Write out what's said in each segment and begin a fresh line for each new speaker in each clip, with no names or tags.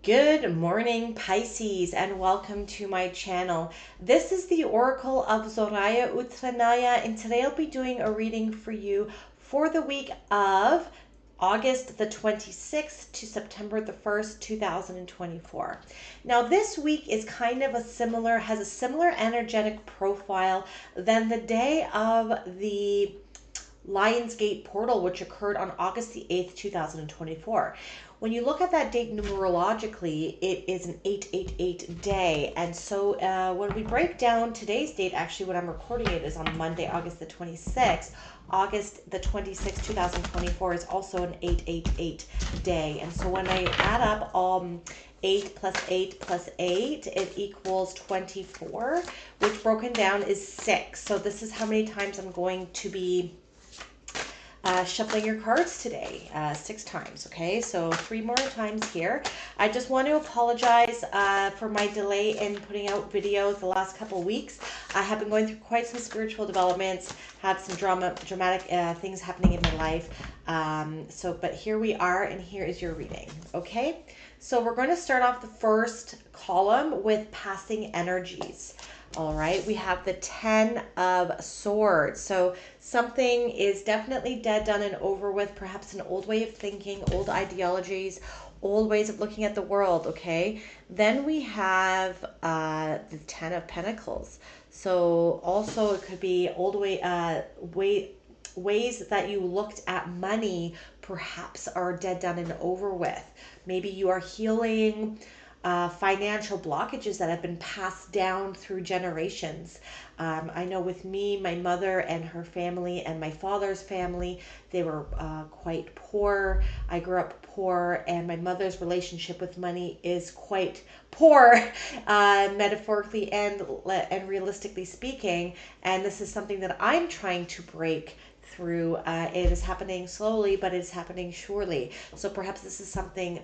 Good morning, Pisces, and welcome to my channel. This is the Oracle of Zoraya Utranaya, and today I'll be doing a reading for you for the week of August the 26th to September the 1st, 2024. Now, this week is kind of has a similar energetic profile than the day of the Lionsgate portal, which occurred on August the 8th, 2024. When you look at that date numerologically, it is an 888 day. And so when we break down today's date, actually, when I'm recording it is on Monday, August the 26th. August the 26th, 2024 is also an 888 day. And so when I add up 8 plus 8 plus 8, it equals 24, which broken down is 6. So this is how many times I'm going to be shuffling your cards today, 6 times. Okay, so 3 more times here. I just want to apologize for my delay in putting out videos the last couple of weeks. I have been going through quite some spiritual developments, had some dramatic things happening in my life. But here we are, and here is your reading. Okay, so we're going to start off the first column with passing energies. All right, we have the 10 of Swords. So something is definitely dead, done, and over with, perhaps an old way of thinking, old ideologies, old ways of looking at the world, okay? Then we have the 10 of Pentacles. So also it could be ways that you looked at money perhaps are dead, done, and over with. Maybe you are healing financial blockages that have been passed down through generations. I know with me, my mother and her family and my father's family, they were quite poor. I grew up poor, and my mother's relationship with money is quite poor, metaphorically and realistically speaking. And this is something that I'm trying to break through. It is happening slowly, but it's happening surely. So perhaps this is something,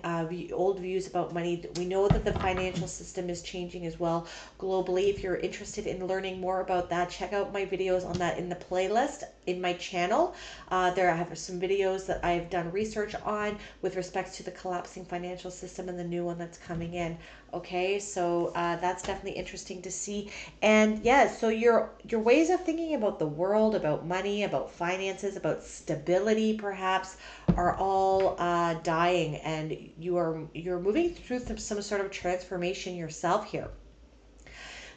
old views about money. We know that the financial system is changing as well globally. If you're interested in learning more about that, check out my videos on that in the playlist in my channel. There I have some videos that I've done research on with respect to the collapsing financial system and the new one that's coming in. Okay, so that's definitely interesting to see. And yeah, so your ways of thinking about the world, about money, about finances, about stability perhaps are all dying, and you're moving through some sort of transformation yourself here.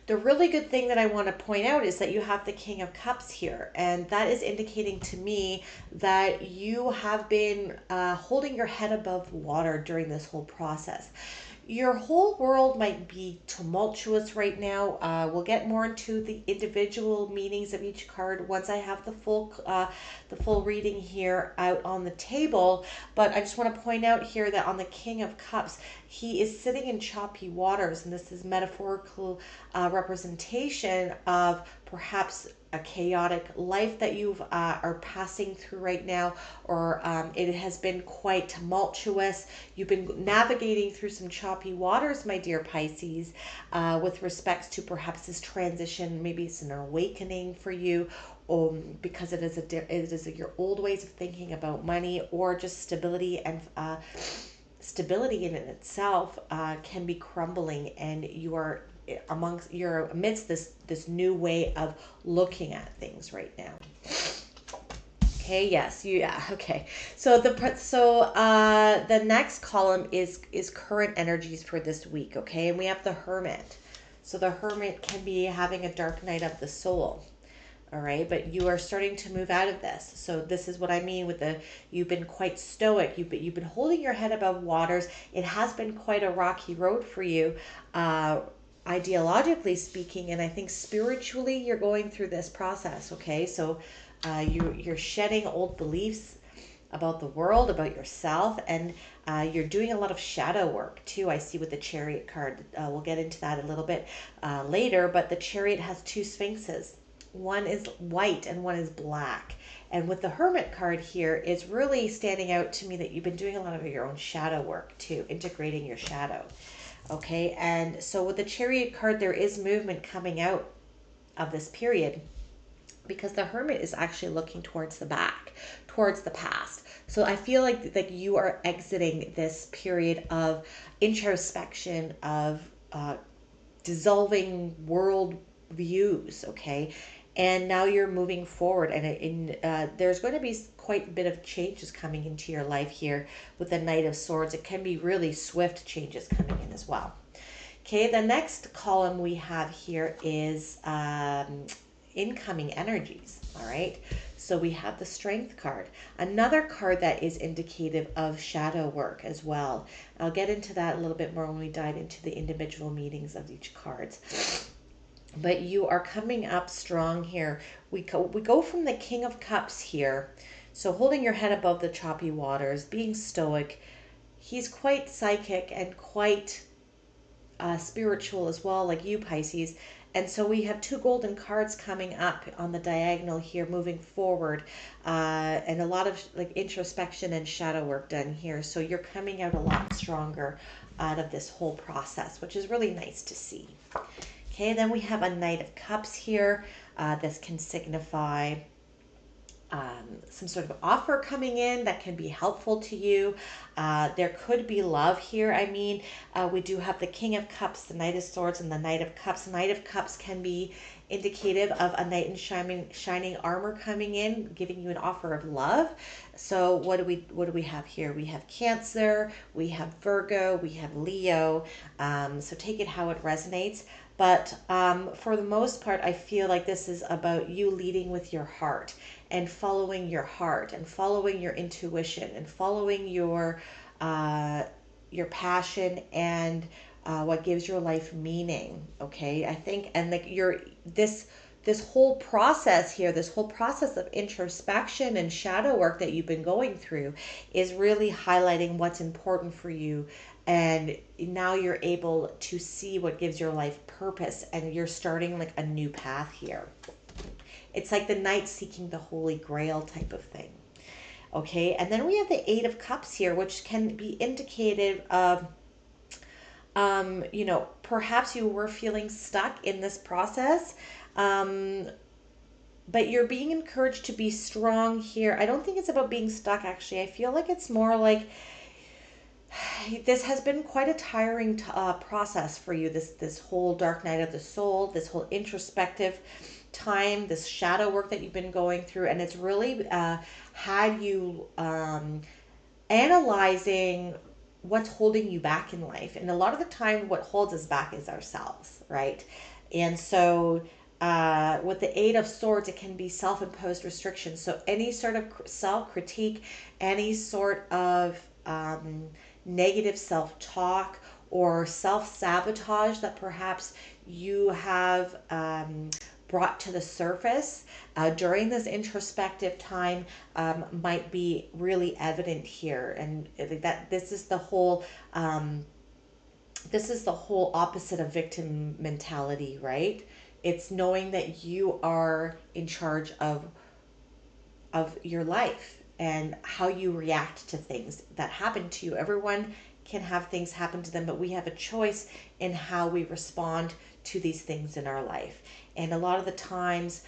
The really good thing that I want to point out is that you have the King of Cups here, and that is indicating to me that you have been holding your head above water during this whole process. Your whole world might be tumultuous right now. We'll get more into the individual meanings of each card once I have the full reading here out on the table. But I just want to point out here that on the King of Cups, he is sitting in choppy waters, and this is metaphorical representation of perhaps a chaotic life that you are passing through right now, or it has been quite tumultuous. You've been navigating through some choppy waters, my dear Pisces, with respects to perhaps this transition. Maybe it's an awakening for you, because it is your old ways of thinking about money, or just stability, and stability in itself can be crumbling, and you're amidst this new way of looking at things right now. Okay, yes, okay. So the next column is current energies for this week, okay? And we have the Hermit. So the Hermit can be having a dark night of the soul. All right, but you are starting to move out of this. So this is what I mean with you've been quite stoic. You've been holding your head above waters. It has been quite a rocky road for you, ideologically speaking, and I think spiritually you're going through this process. Okay, so you're shedding old beliefs about the world, about yourself, and you're doing a lot of shadow work too. I see with the Chariot card. We'll get into that a little bit later, but the Chariot has 2 sphinxes. One is white and one is black. And with the Hermit card here, it's really standing out to me that you've been doing a lot of your own shadow work too, integrating your shadow. Okay, and so with the Chariot card, there is movement coming out of this period, because the Hermit is actually looking towards the back, towards the past. So I feel like you are exiting this period of introspection, of dissolving world views, okay? And now you're moving forward, and there's going to be quite a bit of changes coming into your life here with the Knight of Swords. It can be really swift changes coming in as well. Okay, the next column we have here is incoming energies. All right, so we have the Strength card, another card that is indicative of shadow work as well. I'll get into that a little bit more when we dive into the individual meanings of each card. But you are coming up strong here. We go from the King of Cups here. So holding your head above the choppy waters, being stoic. He's quite psychic and quite spiritual as well, like you, Pisces. And so we have two golden cards coming up on the diagonal here, moving forward, and a lot of like introspection and shadow work done here. So you're coming out a lot stronger out of this whole process, which is really nice to see. Okay, then we have a Knight of Cups here. This can signify some sort of offer coming in that can be helpful to you. There could be love here. I mean, we do have the King of Cups, the Knight of Swords, and the Knight of Cups. Knight of Cups can be indicative of a knight in shining armor coming in, giving you an offer of love. So what do we have here? We have Cancer, we have Virgo, we have Leo. So take it how it resonates. But for the most part, I feel like this is about you leading with your heart and following your heart and following your intuition and following your passion and what gives your life meaning. Okay, I think, and like this whole process here, this whole process of introspection and shadow work that you've been going through is really highlighting what's important for you. And now you're able to see what gives your life purpose, and you're starting like a new path here. It's like the knight seeking the Holy Grail type of thing. Okay, and then we have the Eight of Cups here, which can be indicative of perhaps you were feeling stuck in this process. But you're being encouraged to be strong here. I don't think it's about being stuck, actually. I feel like it's more like this has been quite a tiring process for you, this whole dark night of the soul, this whole introspective time, this shadow work that you've been going through, and it's really had you analyzing what's holding you back in life. And a lot of the time what holds us back is ourselves, right? And so with the Eight of Swords, it can be self-imposed restrictions. So any sort of self-critique, any sort of negative self-talk or self-sabotage that perhaps you have brought to the surface during this introspective time might be really evident here. And that this is the whole opposite of victim mentality, right? It's knowing that you are in charge of your life and how you react to things that happen to you. Everyone can have things happen to them, but we have a choice in how we respond to these things in our life. And a lot of the times,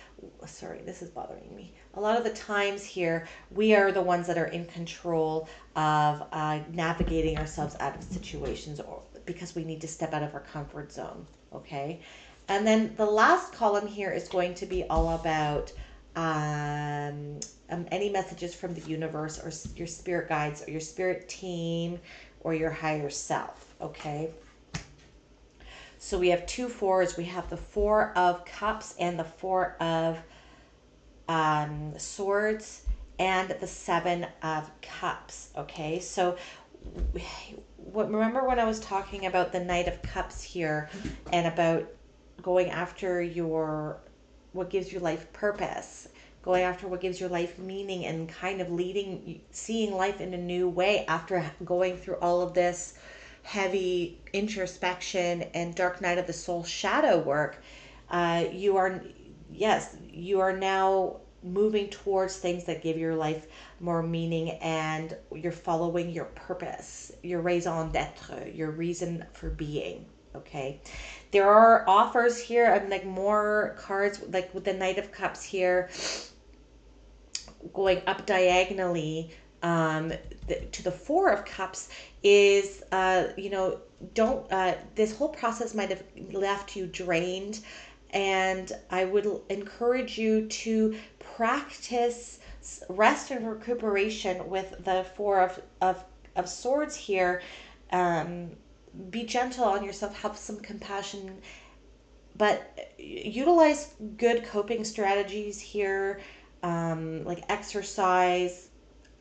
sorry, this is bothering me. A lot of the times here, we are the ones that are in control of navigating ourselves out of situations, or because we need to step out of our comfort zone, okay? And then the last column here is going to be all about any messages from the universe or your spirit guides or your spirit team or your higher self, okay? So we have two fours. We have the Four of Cups and the Four of Swords and the Seven of Cups, okay? So remember when I was talking about the Knight of Cups here and about going after what gives your life purpose, going after what gives your life meaning, and kind of seeing life in a new way after going through all of this heavy introspection and dark night of the soul shadow work. You are now moving towards things that give your life more meaning, and you're following your purpose, your raison d'etre, your reason for being. Okay, there are offers here and like more cards, like with the Knight of Cups here. going up diagonally to the Four of Cups is, don't, this whole process might have left you drained. And I would encourage you to practice rest and recuperation with the Four of Swords here. Um, be gentle on yourself, have some compassion, but utilize good coping strategies here, like exercise,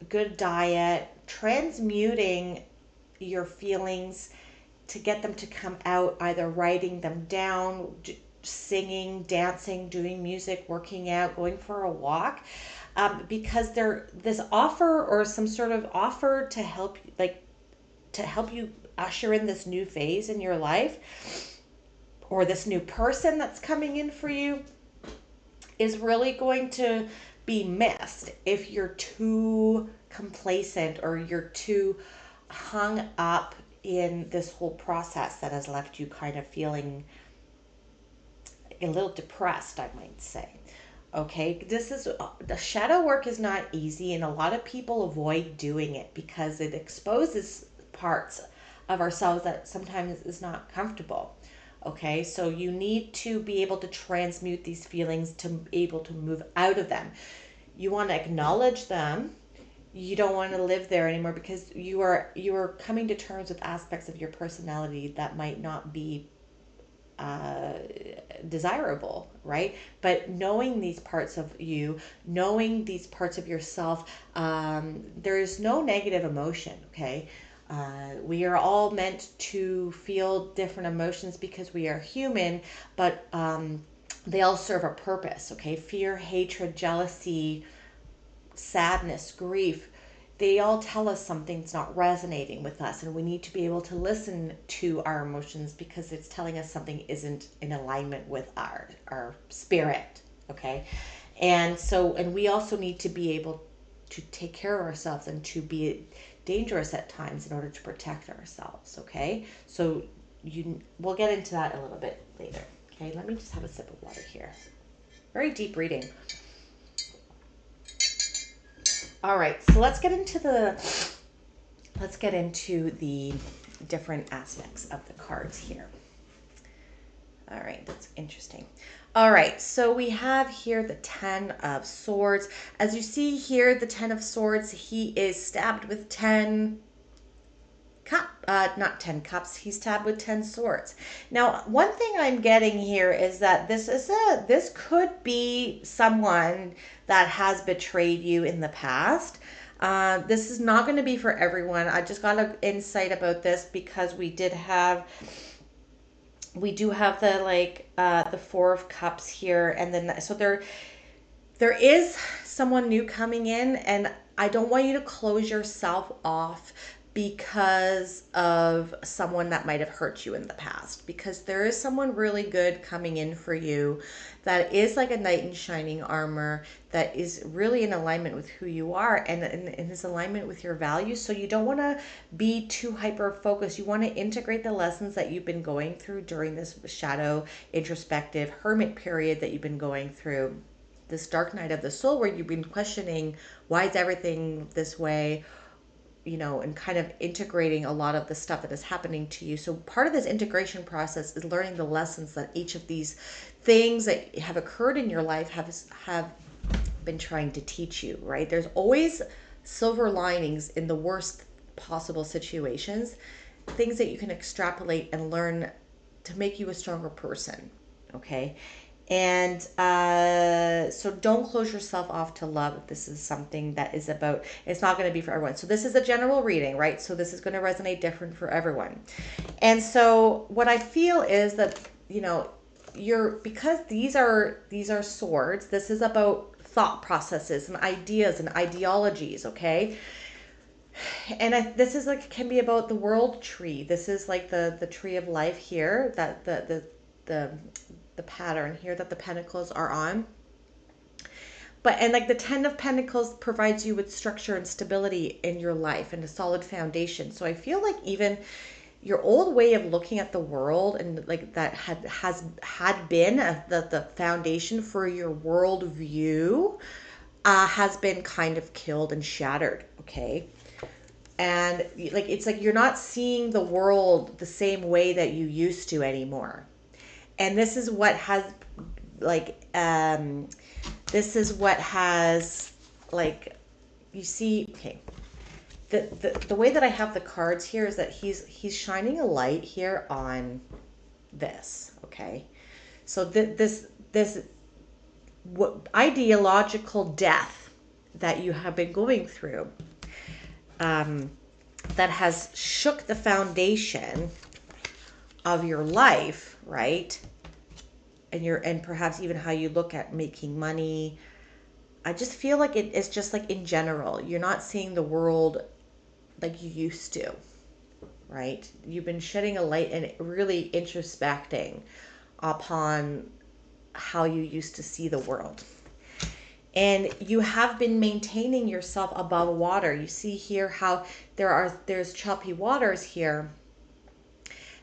good diet, transmuting your feelings to get them to come out, either writing them down, singing, dancing, doing music, working out, going for a walk, because they're this offer or some sort of offer to help, to help you usher in this new phase in your life, or this new person that's coming in for you, is really going to be missed if you're too complacent or you're too hung up in this whole process that has left you kind of feeling a little depressed, I might say. Okay, this is the shadow work is not easy, and a lot of people avoid doing it because it exposes parts of ourselves that sometimes is not comfortable. Okay, so you need to be able to transmute these feelings to be able to move out of them. You want to acknowledge them. You don't want to live there anymore because you are coming to terms with aspects of your personality that might not be uh, desirable, right? But knowing these parts of you, knowing these parts of yourself, there is no negative emotion, okay? We are all meant to feel different emotions because we are human, but they all serve a purpose, okay? Fear, hatred, jealousy, sadness, grief, they all tell us something's not resonating with us, and we need to be able to listen to our emotions because it's telling us something isn't in alignment with our spirit. Okay, and we also need to be able to take care of ourselves and to be dangerous at times in order to protect ourselves. Okay, so we'll get into that a little bit later. Okay, let me just have a sip of water here. Very deep reading. All right, so let's get into the different aspects of the cards here. All right, that's interesting. All right, so we have here the Ten of Swords. As you see here, the Ten of Swords, he is stabbed with 10 not 10 cups, he's stabbed with 10 swords. Now, one thing I'm getting here is that this could be someone that has betrayed you in the past. This is not going to be for everyone. I just got an insight about this because we do have the Four of Cups here, and then so there is someone new coming in, and I don't want you to close yourself off because of someone that might have hurt you in the past, because there is someone really good coming in for you that is like a knight in shining armor, that is really in alignment with who you are, and is alignment with your values. So you don't want to be too hyper focused. You want to integrate the lessons that you've been going through during this shadow introspective hermit period that you've been going through, this dark night of the soul, where you've been questioning, why is everything this way, and kind of integrating a lot of the stuff that is happening to you. So part of this integration process is learning the lessons that each of these things that have occurred in your life have been trying to teach you, right? There's always silver linings in the worst possible situations, things that you can extrapolate and learn to make you a stronger person, okay? And so don't close yourself off to love if this is something that is about, it's not going to be for everyone. So this is a general reading, right? So this is going to resonate different for everyone. And so what I feel is that, because these are swords, this is about thought processes and ideas and ideologies, okay? And this is can be about the world tree. This is like the tree of life here, that the pattern here that the pentacles are on. And the Ten of Pentacles provides you with structure and stability in your life and a solid foundation. So I feel like even your old way of looking at the world, and that had been the foundation for your world view, has been kind of killed and shattered. Okay. And like, it's like you're not seeing the world the same way that you used to anymore. And this is what has, like, this is what has, like, you see, okay, the way that I have the cards here is that he's shining a light here on this. Okay. So this what ideological death that you have been going through, um, that has shook the foundation of your life, right? And perhaps even how you look at making money. I just feel like it's just like, in general, you're not seeing the world like you used to, right? You've been shedding a light and really introspecting upon how you used to see the world. And you have been maintaining yourself above water. You see here how there's choppy waters here,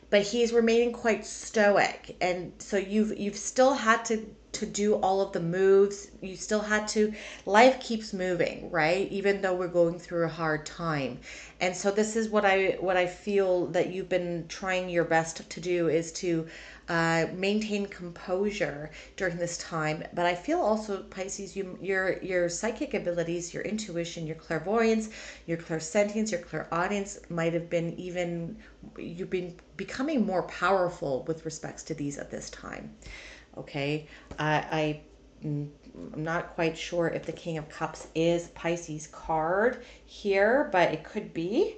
but he's remaining quite stoic. And so you've still had to do all of the moves. You still had to, life keeps moving, right? Even though we're going through a hard time. And so this is what I feel that you've been trying your best to do, is to maintain composure during this time. But I feel also, Pisces, your psychic abilities, your intuition, your clairvoyance, your clairsentience, your clairaudience might have been even, you've been becoming more powerful with respects to these at this time. Okay. I'm not quite sure if the King of Cups is Pisces card here, but it could be.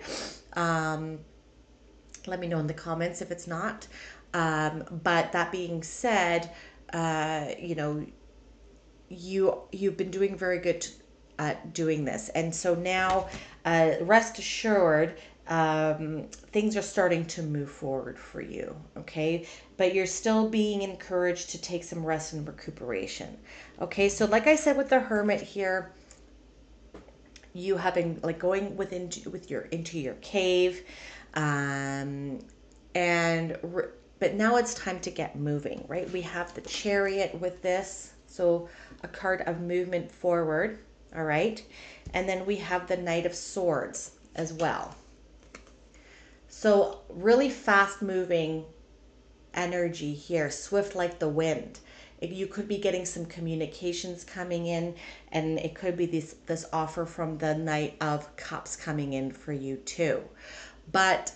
Let me know in the comments if it's not. But that being said, you know, you've been doing very good at doing this, and so now, rest assured, things are starting to move forward for you. Okay, but you're still being encouraged to take some rest and recuperation. Okay, so like I said with the Hermit here, you have been like going into your cave, um, and but now it's time to get moving, right? We have the Chariot with this, so a card of movement forward. All right, and then we have the Knight of Swords as well. So really fast moving energy here, swift like the wind. You could be getting some communications coming in, and it could be this offer from the Knight of Cups coming in for you too. But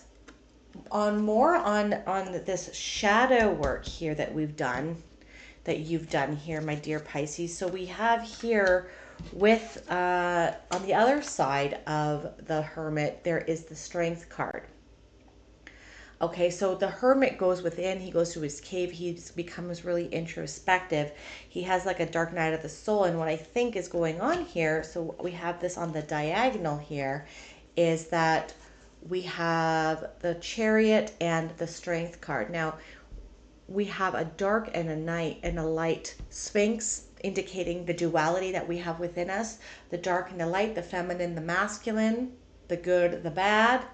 on this shadow work here that you've done here, my dear Pisces. So we have here with, on the other side of the Hermit, there is the Strength card. Okay, so the Hermit goes within, he goes to his cave, he becomes really introspective. He has like a dark night of the soul, and what I think is going on here, so we have this on the diagonal here, is that we have the Chariot and the Strength card. Now, we have a dark and a night and a light Sphinx, indicating the duality that we have within us, the dark and the light, the feminine, the masculine, the good, the bad.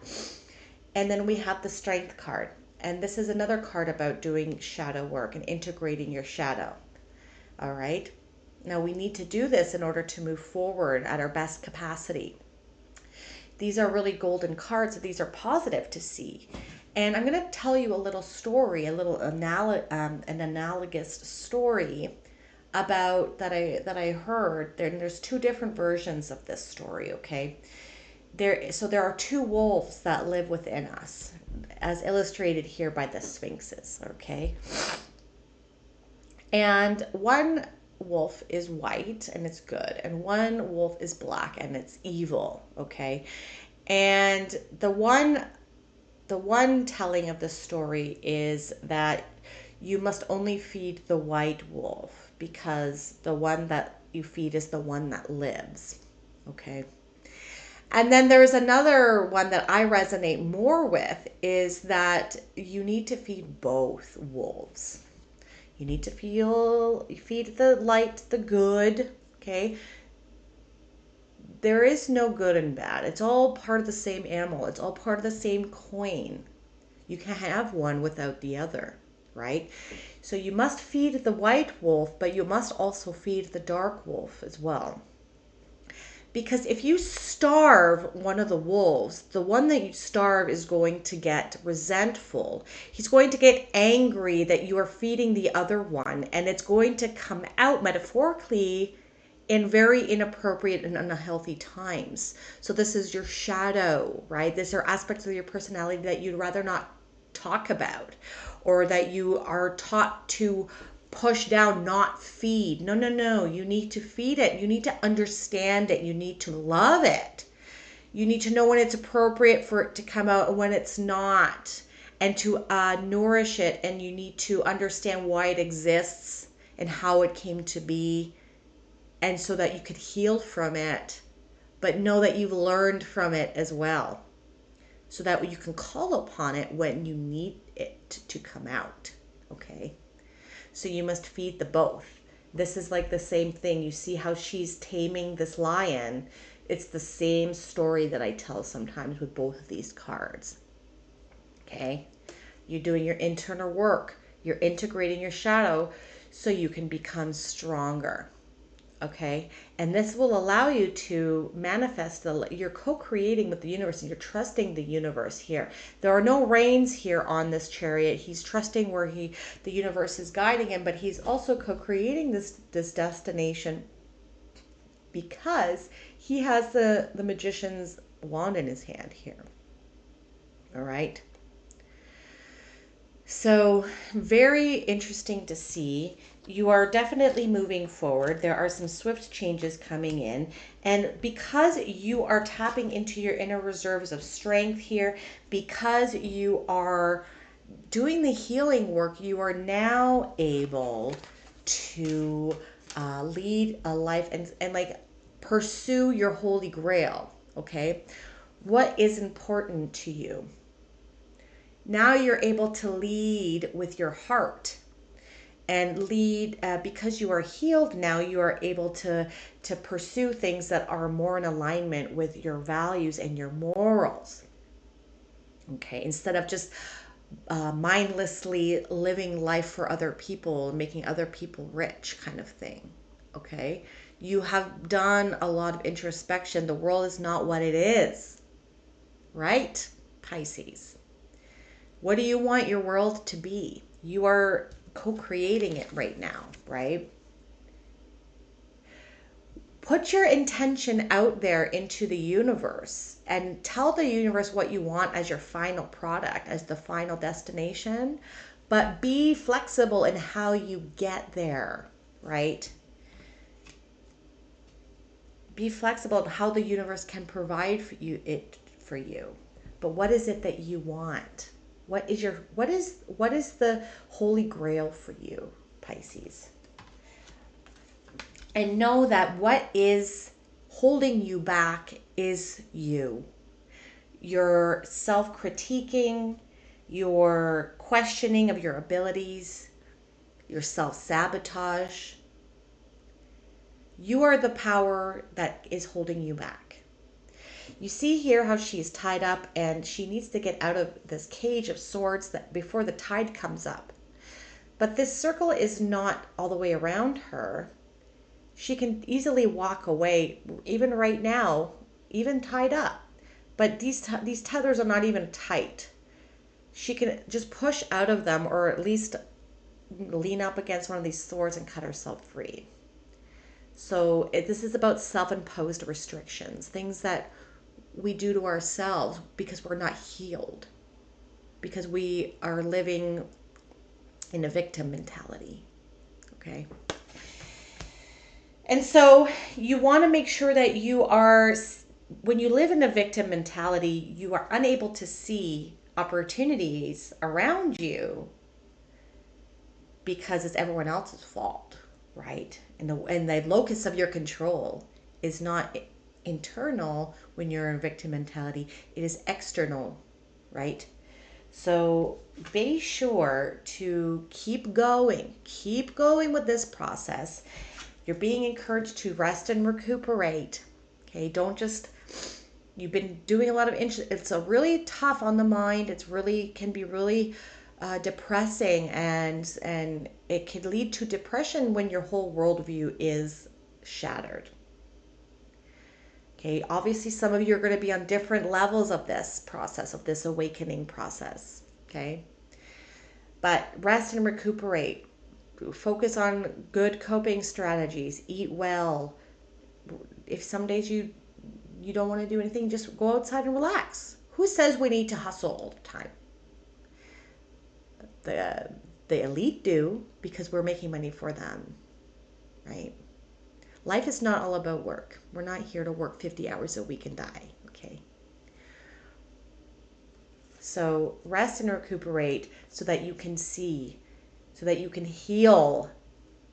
And then we have the Strength card. And this is another card about doing shadow work and integrating your shadow. All right. Now we need to do this in order to move forward at our best capacity. These are really golden cards. So these are positive to see. And I'm going to tell you a little story, an analogous story about that I heard. There's two different versions of this story. Okay. There are two wolves that live within us, as illustrated here by the Sphinxes, okay? And one wolf is white and it's good, and one wolf is black and it's evil, okay? And the one telling of the story is that you must only feed the white wolf, because the one that you feed is the one that lives, okay? And then there's another one that I resonate more with, is that you need to feed both wolves. You need to feed the light, the good, okay? There is no good and bad. It's all part of the same animal. It's all part of the same coin. You can't have one without the other, right? So you must feed the white wolf, but you must also feed the dark wolf as well. Because if you starve one of the wolves, the one that you starve is going to get resentful. He's going to get angry that you are feeding the other one, and it's going to come out metaphorically in very inappropriate and unhealthy times. So this is your shadow, right? These are aspects of your personality that you'd rather not talk about, or that you are taught to push down, not feed. No, no, no. You need to feed it. You need to understand it. You need to love it. You need to know when it's appropriate for it to come out and when it's not, and to nourish it. And you need to understand why it exists and how it came to be, and so that you could heal from it, but know that you've learned from it as well, so that you can call upon it when you need it to come out. Okay? So you must feed the both. This is like the same thing. You see how she's taming this lion. It's the same story that I tell sometimes with both of these cards. Okay? You're doing your internal work. You're integrating your shadow so you can become stronger. Okay, and this will allow you to manifest you're co-creating with the universe, and you're trusting the universe here. There are no reins here on this chariot. He's trusting where the universe is guiding him, but he's also co-creating this destination because he has the magician's wand in his hand here. All right. So very interesting to see. You are definitely moving forward. There are some swift changes coming in. And because you are tapping into your inner reserves of strength here, because you are doing the healing work, you are now able to lead a life and like pursue your holy grail. Okay. What is important to you? Now you're able to lead with your heart, and lead because you are healed. Now you are able to pursue things that are more in alignment with your values and your morals. Okay, instead of just mindlessly living life for other people, making other people rich kind of thing. Okay, you have done a lot of introspection. The world is not what it is, right, Pisces? What do you want your world to be? You are co-creating it right now, right? Put your intention out there into the universe and tell the universe what you want as your final product, as the final destination, but be flexible in how you get there, right? Be flexible in how the universe can provide for you. But what is it that you want? What is the holy grail for you, Pisces? And know that what is holding you back is you. Your self-critiquing, your questioning of your abilities, your self-sabotage. You are the power that is holding you back. You see here how she's tied up, and she needs to get out of this cage of swords that before the tide comes up. But this circle is not all the way around her. She can easily walk away, even right now, even tied up. But these tethers are not even tight. She can just push out of them, or at least lean up against one of these swords and cut herself free. So this is about self-imposed restrictions, things that we do to ourselves because we're not healed, because we are living in a victim mentality. Okay. And so you want to make sure that when you live in a victim mentality, you are unable to see opportunities around you because it's everyone else's fault, right? And the locus of your control is not internal when you're in victim mentality. It is external, right? So be sure to keep going with this process. You're being encouraged to rest and recuperate. Okay, don't just, you've been doing a lot of, it's a really tough on the mind. Can be really depressing, and it can lead to depression when your whole worldview is shattered. Okay, obviously some of you are going to be on different levels of this process, of this awakening process. Okay, but rest and recuperate. Focus on good coping strategies. Eat well. If some days you don't want to do anything, just go outside and relax. Who says we need to hustle all the time? The the elite do, because we're making money for them, right? Life is not all about work. We're not here to work 50 hours a week and die, okay? So rest and recuperate so that you can see, so that you can heal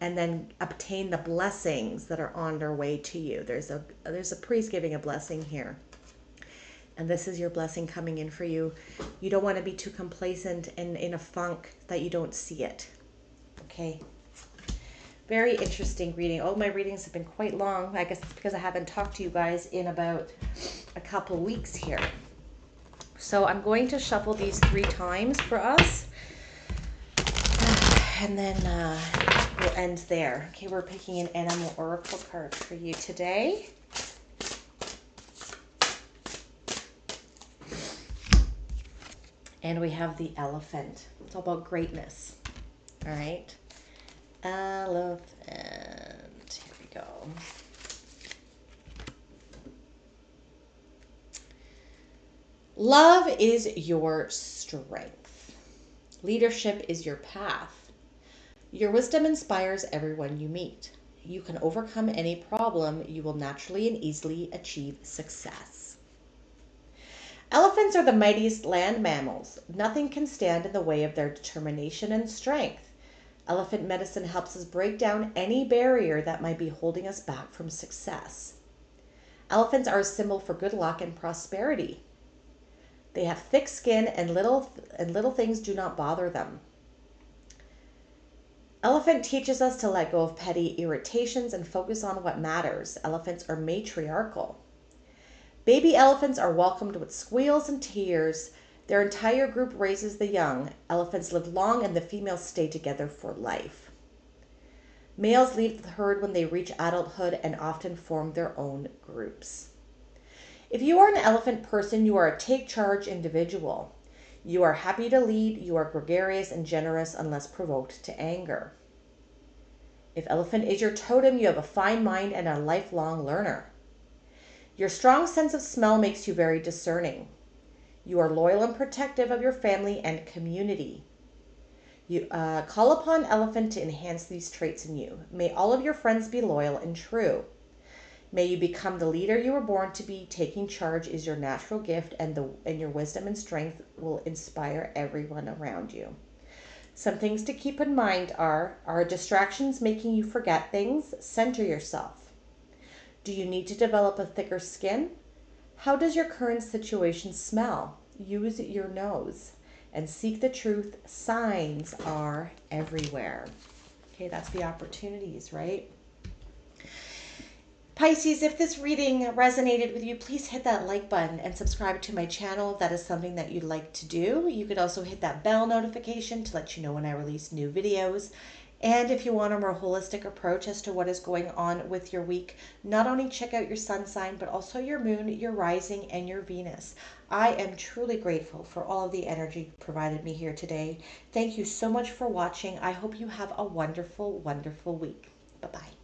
and then obtain the blessings that are on their way to you. There's a priest giving a blessing here. And this is your blessing coming in for you. You don't want to be too complacent and in a funk that you don't see it. Okay. Very interesting reading. Oh, my readings have been quite long. I guess it's because I haven't talked to you guys in about a couple weeks here. So I'm going to shuffle these 3 times for us. And then we'll end there. Okay, we're picking an animal oracle card for you today. And we have the elephant. It's all about greatness. All right. Elephant. Here we go. Love is your strength. Leadership is your path. Your wisdom inspires everyone you meet. You can overcome any problem. You will naturally and easily achieve success. Elephants are the mightiest land mammals. Nothing can stand in the way of their determination and strength. Elephant medicine helps us break down any barrier that might be holding us back from success. Elephants are a symbol for good luck and prosperity. They have thick skin and little things do not bother them. Elephant teaches us to let go of petty irritations and focus on what matters. Elephants are matriarchal. Baby elephants are welcomed with squeals and tears. Their entire group raises the young. Elephants live long and the females stay together for life. Males leave the herd when they reach adulthood and often form their own groups. If you are an elephant person, you are a take-charge individual. You are happy to lead. You are gregarious and generous unless provoked to anger. If elephant is your totem, you have a fine mind and a lifelong learner. Your strong sense of smell makes you very discerning. You are loyal and protective of your family and community. You call upon elephant to enhance these traits in you. May all of your friends be loyal and true. May you become the leader you were born to be. Taking charge is your natural gift, and your wisdom and strength will inspire everyone around you. Some things to keep in mind are distractions making you forget things? Center yourself. Do you need to develop a thicker skin? How does your current situation smell? Use your nose and seek the truth. Signs are everywhere. Okay, that's the opportunities, right? Pisces, if this reading resonated with you, please hit that like button and subscribe to my channel if that is something that you'd like to do. You could also hit that bell notification to let you know when I release new videos. And if you want a more holistic approach as to what is going on with your week, not only check out your sun sign, but also your moon, your rising, and your Venus. I am truly grateful for all of the energy provided me here today. Thank you so much for watching. I hope you have a wonderful, wonderful week. Bye-bye.